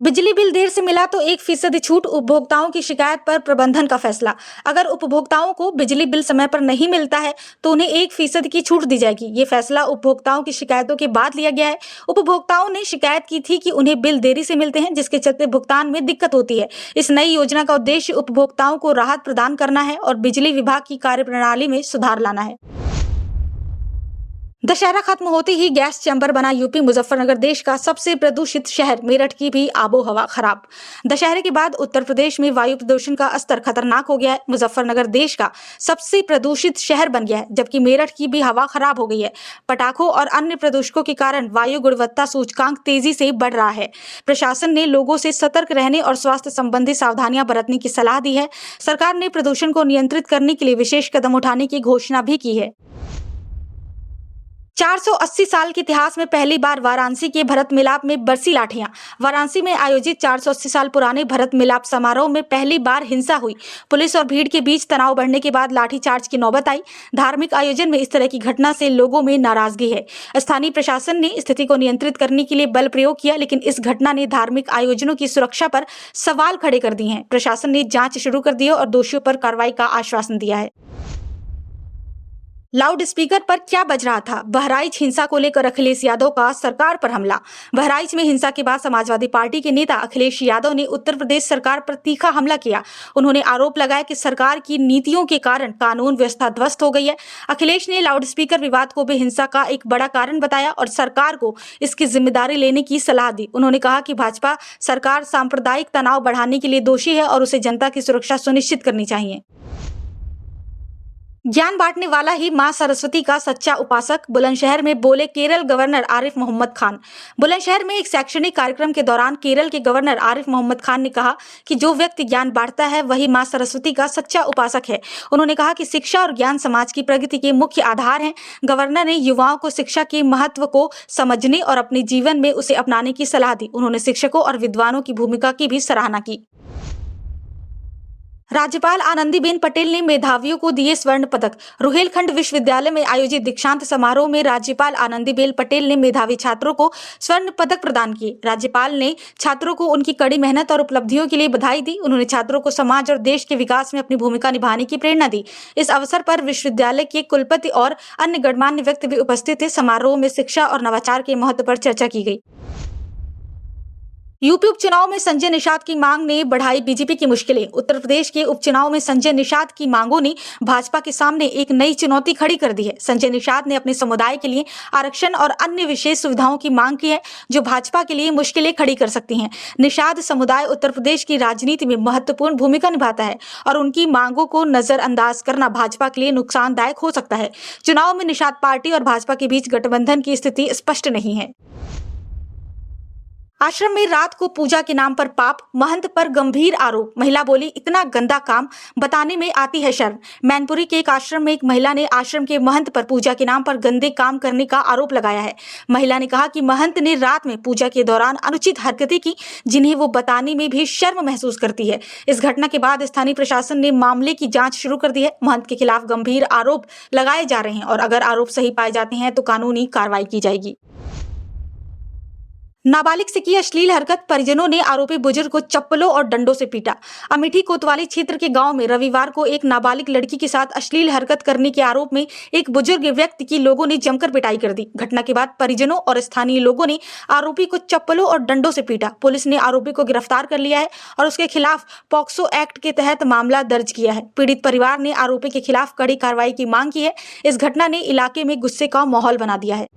बिजली बिल देर से मिला तो 1% छूट, उपभोक्ताओं की शिकायत पर प्रबंधन का फैसला। अगर उपभोक्ताओं को बिजली बिल समय पर नहीं मिलता है तो उन्हें 1% की छूट दी जाएगी। ये फैसला उपभोक्ताओं की शिकायतों के बाद लिया गया है। उपभोक्ताओं ने शिकायत की थी कि उन्हें बिल देरी से मिलते हैं, जिसके चलते भुगतान में दिक्कत होती है। इस नई योजना का उद्देश्य उपभोक्ताओं को राहत प्रदान करना है और बिजली विभाग की कार्यप्रणाली में सुधार लाना है। दशहरा खत्म होते ही गैस चैंबर बना यूपी। मुजफ्फरनगर देश का सबसे प्रदूषित शहर, मेरठ की भी आबोहवा खराब। दशहरे के बाद उत्तर प्रदेश में वायु प्रदूषण का स्तर खतरनाक हो गया है। मुजफ्फरनगर देश का सबसे प्रदूषित शहर बन गया है, जबकि मेरठ की भी हवा खराब हो गई है। पटाखों और अन्य प्रदूषकों के कारण वायु गुणवत्ता सूचकांक तेजी से बढ़ रहा है। प्रशासन ने लोगों से सतर्क रहने और स्वास्थ्य संबंधी सावधानियां बरतने की सलाह दी है। सरकार ने प्रदूषण को नियंत्रित करने के लिए विशेष कदम उठाने की घोषणा भी की है। 480 साल के इतिहास में पहली बार वाराणसी के भरत मिलाप में बरसी लाठियां। वाराणसी में आयोजित 480 साल पुराने भरत मिलाप समारोह में पहली बार हिंसा हुई। पुलिस और भीड़ के बीच तनाव बढ़ने के बाद लाठीचार्ज की नौबत आई। धार्मिक आयोजन में इस तरह की घटना से लोगों में नाराजगी है। स्थानीय प्रशासन ने स्थिति को नियंत्रित करने के लिए बल प्रयोग किया, लेकिन इस घटना ने धार्मिक आयोजनों की सुरक्षा पर सवाल खड़े कर दिए हैं। प्रशासन ने जांच शुरू कर दी है और दोषियों पर कार्रवाई का आश्वासन दिया है। लाउड स्पीकर पर क्या बज रहा था? बहराइच हिंसा को लेकर अखिलेश यादव का सरकार पर हमला। बहराइच में हिंसा के बाद समाजवादी पार्टी के नेता अखिलेश यादव ने उत्तर प्रदेश सरकार पर तीखा हमला किया। उन्होंने आरोप लगाया कि सरकार की नीतियों के कारण कानून व्यवस्था ध्वस्त हो गई है। अखिलेश ने लाउड स्पीकर विवाद को भी हिंसा का एक बड़ा कारण बताया और सरकार को इसकी जिम्मेदारी लेने की सलाह दी। उन्होंने कहा कि भाजपा सरकार सांप्रदायिक तनाव बढ़ाने के लिए दोषी है और उसे जनता की सुरक्षा सुनिश्चित करनी चाहिए। ज्ञान बांटने वाला ही मां सरस्वती का सच्चा उपासक, बुलंदशहर में बोले केरल गवर्नर आरिफ मोहम्मद खान। बुलंदशहर में एक शैक्षणिक कार्यक्रम के दौरान केरल के गवर्नर आरिफ मोहम्मद खान ने कहा कि जो व्यक्ति ज्ञान बांटता है वही मां सरस्वती का सच्चा उपासक है। उन्होंने कहा कि शिक्षा और ज्ञान समाज की प्रगति के मुख्य आधार हैं। गवर्नर ने युवाओं को शिक्षा के महत्व को समझने और अपने जीवन में उसे अपनाने की सलाह दी। उन्होंने शिक्षकों और विद्वानों की भूमिका की भी सराहना की। राज्यपाल आनंदीबेन पटेल ने मेधावियों को दिए स्वर्ण पदक। रुहेलखंड विश्वविद्यालय में आयोजित दीक्षांत समारोह में राज्यपाल आनंदीबेन पटेल ने मेधावी छात्रों को स्वर्ण पदक प्रदान किए। राज्यपाल ने छात्रों को उनकी कड़ी मेहनत और उपलब्धियों के लिए बधाई दी। उन्होंने छात्रों को समाज और देश के विकास में अपनी भूमिका निभाने की प्रेरणा दी। इस अवसर पर विश्वविद्यालय के कुलपति और अन्य गणमान्य व्यक्ति भी उपस्थित थे। समारोह में शिक्षा और नवाचार के महत्व पर चर्चा की गई। यूपी उपचुनाव में संजय निषाद की मांग ने बढ़ाई बीजेपी की मुश्किलें। उत्तर प्रदेश के उपचुनाव में संजय निषाद की मांगों ने भाजपा के सामने एक नई चुनौती खड़ी कर दी है। संजय निषाद ने अपने समुदाय के लिए आरक्षण और अन्य विशेष सुविधाओं की मांग की है, जो भाजपा के लिए मुश्किलें खड़ी कर सकती हैं। निषाद समुदाय उत्तर प्रदेश की राजनीति में महत्वपूर्ण भूमिका निभाता है और उनकी मांगों को नजरअंदाज करना भाजपा के लिए नुकसानदायक हो सकता है। चुनाव में निषाद पार्टी और भाजपा के बीच गठबंधन की स्थिति स्पष्ट नहीं है। आश्रम में रात को पूजा के नाम पर पाप, महंत पर गंभीर आरोप। महिला बोली, इतना गंदा काम बताने में आती है शर्म। मैनपुरी के एक आश्रम में एक महिला ने आश्रम के महंत पर पूजा के नाम पर गंदे काम करने का आरोप लगाया है। महिला ने कहा कि महंत ने रात में पूजा के दौरान अनुचित हरकतें की, जिन्हें वो बताने में भी शर्म महसूस करती है। इस घटना के बाद स्थानीय प्रशासन ने मामले की जांच शुरू कर दी है। महंत के खिलाफ गंभीर आरोप लगाए जा रहे हैं और अगर आरोप सही पाए जाते हैं तो कानूनी कार्रवाई की जाएगी। नाबालिग से की अश्लील हरकत, परिजनों ने आरोपी बुजुर्ग को चप्पलों और डंडों से पीटा। अमेठी कोतवाली क्षेत्र के गांव में रविवार को एक नाबालिग लड़की के साथ अश्लील हरकत करने के आरोप में एक बुजुर्ग व्यक्ति की लोगों ने जमकर पिटाई कर दी। घटना के बाद परिजनों और स्थानीय लोगों ने आरोपी को चप्पलों और डंडों से पीटा। पुलिस ने आरोपी को गिरफ्तार कर लिया है और उसके खिलाफ पॉक्सो एक्ट के तहत मामला दर्ज किया है। पीड़ित परिवार ने आरोपी के खिलाफ कड़ी कार्रवाई की मांग की है। इस घटना ने इलाके में गुस्से का माहौल बना दिया है।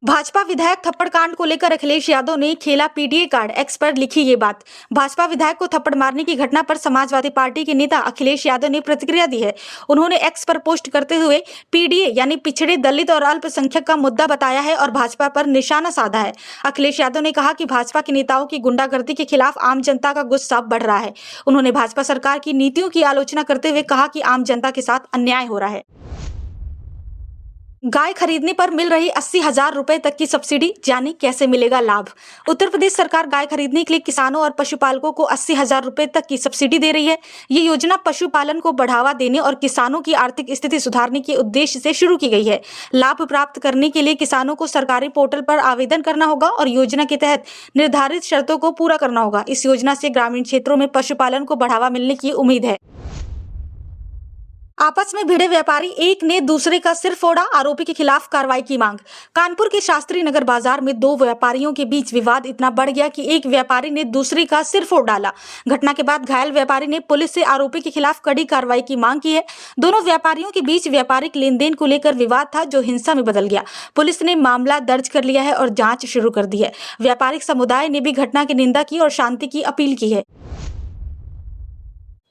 भाजपा विधायक थप्पड़ कांड को लेकर अखिलेश यादव ने खेला पीडीए कार्ड, एक्स पर लिखी ये बात। भाजपा विधायक को थप्पड़ मारने की घटना पर समाजवादी पार्टी के नेता अखिलेश यादव ने प्रतिक्रिया दी है। उन्होंने एक्स पर पोस्ट करते हुए पीडीए यानी पिछड़े, दलित और अल्पसंख्यक का मुद्दा बताया है और भाजपा पर निशाना साधा है। अखिलेश यादव ने कहा कि भाजपा के नेताओं की गुंडागर्दी के खिलाफ आम जनता का गुस्सा बढ़ रहा है। उन्होंने भाजपा सरकार की नीतियों की आलोचना करते हुए कहा कि आम जनता के साथ अन्याय हो रहा है। गाय खरीदने पर मिल रही 80,000 रुपए तक की सब्सिडी, जाने कैसे मिलेगा लाभ। उत्तर प्रदेश सरकार गाय खरीदने के लिए किसानों और पशुपालकों को 80,000 रुपए तक की सब्सिडी दे रही है। ये योजना पशुपालन को बढ़ावा देने और किसानों की आर्थिक स्थिति सुधारने के उद्देश्य से शुरू की गई है। लाभ प्राप्त करने के लिए किसानों को सरकारी पोर्टल पर आवेदन करना होगा और योजना के तहत निर्धारित शर्तों को पूरा करना होगा। इस योजना से ग्रामीण क्षेत्रों में पशुपालन को बढ़ावा मिलने की उम्मीद है। आपस में भिड़े व्यापारी, एक ने दूसरे का सिर फोड़ा, आरोपी के खिलाफ कार्रवाई की मांग। कानपुर के शास्त्री नगर बाजार में दो व्यापारियों के बीच विवाद इतना बढ़ गया कि एक व्यापारी ने दूसरे का सिर फोड़ डाला। घटना के बाद घायल व्यापारी ने पुलिस से आरोपी के खिलाफ कड़ी कार्रवाई की मांग की है। दोनों व्यापारियों के बीच व्यापारिक लेन देन को लेकर विवाद था, जो हिंसा में बदल गया। पुलिस ने मामला दर्ज कर लिया है और जाँच शुरू कर दी है। व्यापारिक समुदाय ने भी घटना की निंदा की और शांति की अपील की है।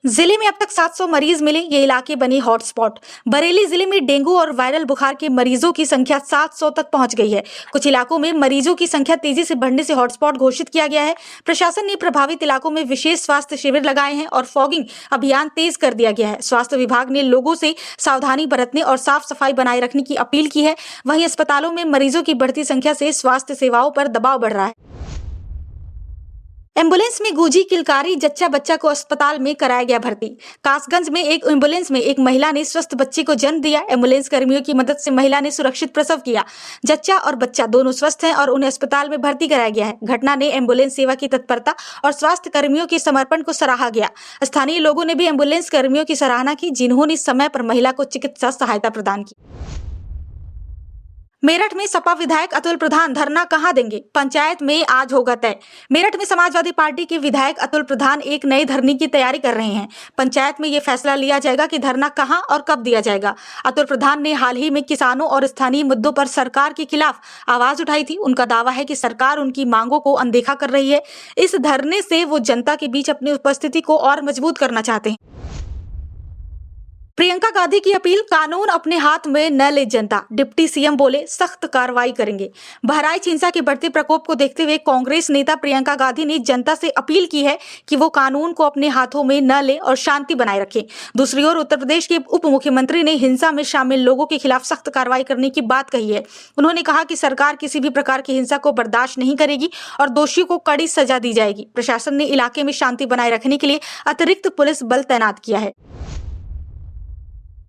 जिले में अब तक 700 मरीज मिले, ये इलाके बने हॉटस्पॉट। बरेली जिले में डेंगू और वायरल बुखार के मरीजों की संख्या 700 तक पहुंच गई है। कुछ इलाकों में मरीजों की संख्या तेजी से बढ़ने से हॉटस्पॉट घोषित किया गया है। प्रशासन ने प्रभावित इलाकों में विशेष स्वास्थ्य शिविर लगाए हैं और फॉगिंग अभियान तेज कर दिया गया है। स्वास्थ्य विभाग ने लोगों से सावधानी बरतने और साफ सफाई बनाए रखने की अपील की है। वहीं अस्पतालों में मरीजों की बढ़ती संख्या से स्वास्थ्य सेवाओं पर दबाव बढ़ रहा है। एम्बुलेंस में गूंजी किलकारी, जच्चा बच्चा को अस्पताल में कराया गया भर्ती। कासगंज में एक एम्बुलेंस में एक महिला ने स्वस्थ बच्चे को जन्म दिया। एम्बुलेंस कर्मियों की मदद से महिला ने सुरक्षित प्रसव किया। जच्चा और बच्चा दोनों स्वस्थ हैं और उन्हें अस्पताल में भर्ती कराया गया है। घटना ने एम्बुलेंस सेवा की तत्परता और स्वास्थ्य कर्मियों के समर्पण को सराहा गया। स्थानीय लोगों ने भी एम्बुलेंस कर्मियों की सराहना की, जिन्होंने समय पर महिला को चिकित्सा सहायता प्रदान की। मेरठ में सपा विधायक अतुल प्रधान धरना कहां देंगे, पंचायत में आज होगा तय। मेरठ में समाजवादी पार्टी के विधायक अतुल प्रधान एक नए धरने की तैयारी कर रहे हैं। पंचायत में यह फैसला लिया जाएगा कि धरना कहां और कब दिया जाएगा। अतुल प्रधान ने हाल ही में किसानों और स्थानीय मुद्दों पर सरकार के खिलाफ आवाज उठाई थी। उनका दावा है कि सरकार उनकी मांगों को अनदेखा कर रही है। इस धरने से वो जनता के बीच अपनी उपस्थिति को और मजबूत करना चाहते हैं। प्रियंका गांधी की अपील, कानून अपने हाथ में न ले जनता। डिप्टी सीएम बोले सख्त कार्रवाई करेंगे। बहराइच हिंसा के बढ़ते प्रकोप को देखते हुए कांग्रेस नेता प्रियंका गांधी ने जनता से अपील की है कि वो कानून को अपने हाथों में न ले और शांति बनाए रखे। दूसरी ओर उत्तर प्रदेश के उप मुख्यमंत्री ने हिंसा में शामिल लोगों के खिलाफ सख्त कार्रवाई करने की बात कही है। उन्होंने कहा कि सरकार किसी भी प्रकार की हिंसा को बर्दाश्त नहीं करेगी और दोषियों को कड़ी सजा दी जाएगी। प्रशासन ने इलाके में शांति बनाए रखने के लिए अतिरिक्त पुलिस बल तैनात किया है।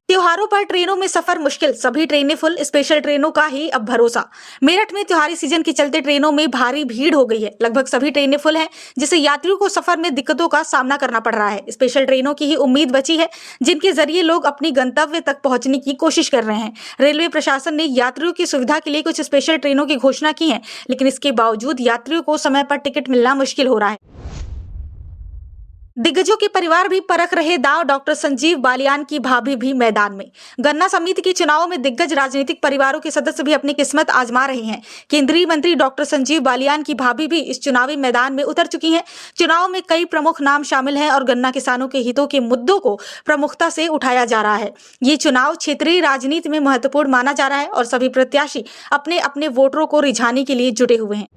त्योहारों पर ट्रेनों में सफर मुश्किल, सभी ट्रेनें फुल, स्पेशल ट्रेनों का ही अब भरोसा। मेरठ में त्योहारी सीजन के चलते ट्रेनों में भारी भीड़ हो गई है। लगभग सभी ट्रेनें फुल हैं, जिससे यात्रियों को सफर में दिक्कतों का सामना करना पड़ रहा है। स्पेशल ट्रेनों की ही उम्मीद बची है, जिनके जरिए लोग अपनी गंतव्य तक पहुंचने की कोशिश कर रहे हैं। रेलवे प्रशासन ने यात्रियों की सुविधा के लिए कुछ स्पेशल ट्रेनों की घोषणा की है, लेकिन इसके बावजूद यात्रियों को समय पर टिकट मिलना मुश्किल हो रहा है। दिग्गजों के परिवार भी परख रहे दांव, डॉक्टर संजीव बालियान की भाभी भी मैदान में। गन्ना समिति के चुनाव में दिग्गज राजनीतिक परिवारों के सदस्य भी अपनी किस्मत आजमा रहे हैं। केंद्रीय मंत्री डॉक्टर संजीव बालियान की भाभी भी इस चुनावी मैदान में उतर चुकी हैं। चुनाव में कई प्रमुख नाम शामिल हैं और गन्ना किसानों के हितों के मुद्दों को प्रमुखता से उठाया जा रहा है। ये चुनाव क्षेत्रीय राजनीति में महत्वपूर्ण माना जा रहा है और सभी प्रत्याशी अपने अपने वोटरों को रिझाने के लिए जुटे हुए हैं।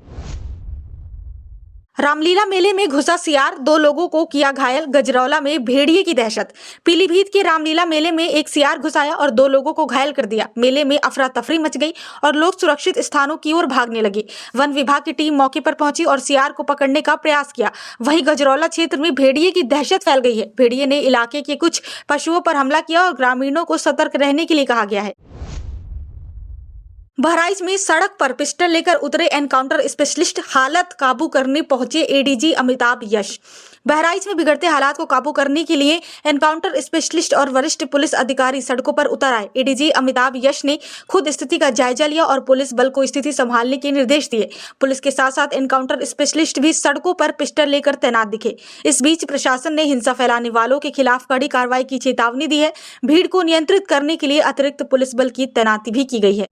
रामलीला मेले में घुसा सियार, 2 लोगों को किया घायल। गजरौला में भेड़िए की दहशत। पीलीभीत के रामलीला मेले में एक सियार घुस आया और 2 लोगों को घायल कर दिया। मेले में अफरा तफरी मच गई और लोग सुरक्षित स्थानों की ओर भागने लगे। वन विभाग की टीम मौके पर पहुंची और सियार को पकड़ने का प्रयास किया। वहीं गजरौला क्षेत्र में भेड़िए की दहशत फैल गई है। भेड़िए ने इलाके के कुछ पशुओं पर हमला किया और ग्रामीणों को सतर्क रहने के लिए कहा गया है। बहराइच में सड़क पर पिस्टल लेकर उतरे एनकाउंटर स्पेशलिस्ट, हालत काबू करने पहुंचे एडीजी अमिताभ यश। बहराइच में बिगड़ते हालात को काबू करने के लिए एनकाउंटर स्पेशलिस्ट और वरिष्ठ पुलिस अधिकारी सड़कों पर उतर आए। एडीजी अमिताभ यश ने खुद स्थिति का जायजा लिया और पुलिस बल को स्थिति संभालने के निर्देश दिए। पुलिस के साथ साथ एनकाउंटर स्पेशलिस्ट भी सड़कों पर पिस्टल लेकर तैनात दिखे। इस बीच प्रशासन ने हिंसा फैलाने वालों के खिलाफ कड़ी कार्रवाई की चेतावनी दी है। भीड़ को नियंत्रित करने के लिए अतिरिक्त पुलिस बल की तैनाती भी की गई है।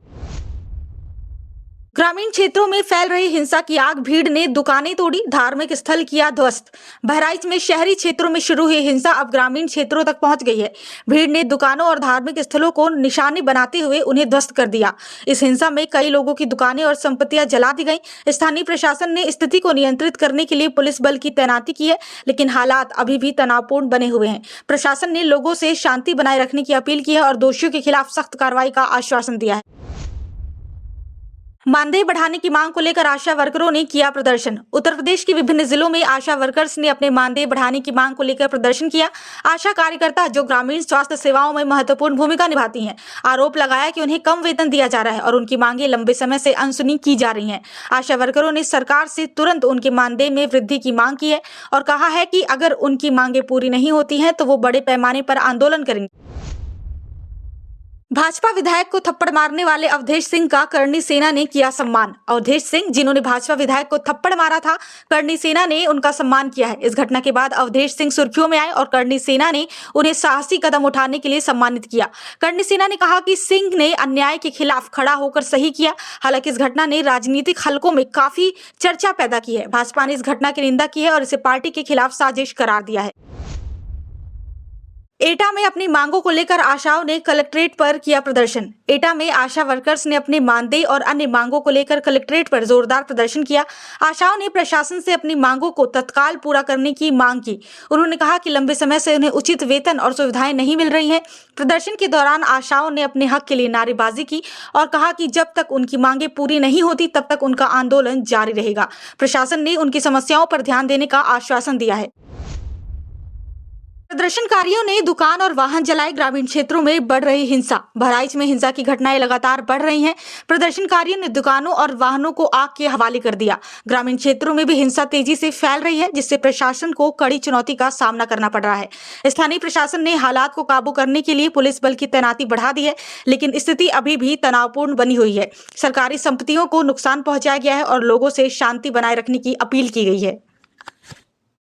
ग्रामीण क्षेत्रों में फैल रही हिंसा की आग, भीड़ ने दुकानें तोड़ी, धार्मिक स्थल किया ध्वस्त। बहराइच में शहरी क्षेत्रों में शुरू हुई हिंसा अब ग्रामीण क्षेत्रों तक पहुंच गई है। भीड़ ने दुकानों और धार्मिक स्थलों को निशाने बनाते हुए उन्हें ध्वस्त कर दिया। इस हिंसा में कई लोगों की दुकानें और संपत्तियां जला दी गई। स्थानीय प्रशासन ने स्थिति को नियंत्रित करने के लिए पुलिस बल की तैनाती की है, लेकिन हालात अभी भी तनावपूर्ण बने हुए हैं। प्रशासन ने लोगों से शांति बनाए रखने की अपील की है और दोषियों के खिलाफ सख्त कार्रवाई का आश्वासन दिया है। मानदेय बढ़ाने की मांग को लेकर आशा वर्करों ने किया प्रदर्शन। उत्तर प्रदेश के विभिन्न जिलों में आशा वर्कर्स ने अपने मानदेय बढ़ाने की मांग को लेकर प्रदर्शन किया। आशा कार्यकर्ता जो ग्रामीण स्वास्थ्य सेवाओं में महत्वपूर्ण भूमिका निभाती हैं, आरोप लगाया कि उन्हें कम वेतन दिया जा रहा है और उनकी मांगे लंबे समय से अनसुनी की जा रही हैं। आशा वर्करों ने सरकार से तुरंत उनके मानदेय में वृद्धि की मांग की है और कहा है कि अगर उनकी मांगे पूरी नहीं होती हैं तो वो बड़े पैमाने पर आंदोलन करेंगे। भाजपा विधायक को थप्पड़ मारने वाले अवधेश सिंह का करणी सेना ने किया सम्मान। अवधेश सिंह, जिन्होंने भाजपा विधायक को थप्पड़ मारा था, करणी सेना ने उनका सम्मान किया है। इस घटना के बाद अवधेश सिंह सुर्खियों में आए और करणी सेना ने उन्हें साहसी कदम उठाने के लिए सम्मानित किया। करणी सेना ने कहा कि सिंह ने अन्याय के खिलाफ खड़ा होकर सही किया। हालांकि इस घटना ने राजनीतिक हलकों में काफी चर्चा पैदा की है। भाजपा ने इस घटना की निंदा की है और इसे पार्टी के खिलाफ साजिश करार दिया है। एटा में अपनी मांगों को लेकर आशाओं ने कलेक्ट्रेट पर किया प्रदर्शन। एटा में आशा वर्कर्स ने अपने मानदेय और अन्य मांगों को लेकर कलेक्ट्रेट पर जोरदार प्रदर्शन किया। आशाओं ने प्रशासन से अपनी मांगों को तत्काल पूरा करने की मांग की। उन्होंने कहा कि लंबे समय से उन्हें उचित वेतन और सुविधाएं नहीं मिल रही हैं। प्रदर्शन के दौरान आशाओं ने अपने हक के लिए नारेबाजी की और कहा कि जब तक उनकी मांगे पूरी नहीं होती तब तक उनका आंदोलन जारी रहेगा। प्रशासन ने उनकी समस्याओं पर ध्यान देने का आश्वासन दिया है। प्रदर्शनकारियों ने दुकान और वाहन जलाए। ग्रामीण क्षेत्रों में बढ़ रही हिंसा। बहराइच में हिंसा की घटनाएं लगातार बढ़ रही हैं। प्रदर्शनकारियों ने दुकानों और वाहनों को आग के हवाले कर दिया। ग्रामीण क्षेत्रों में भी हिंसा तेजी से फैल रही है, जिससे प्रशासन को कड़ी चुनौती का सामना करना पड़ रहा है। स्थानीय प्रशासन ने हालात को काबू करने के लिए पुलिस बल की तैनाती बढ़ा दी है, लेकिन स्थिति अभी भी तनावपूर्ण बनी हुई है। सरकारी संपत्तियों को नुकसान पहुंचाया गया है और लोगों से शांति बनाए रखने की अपील की गई है।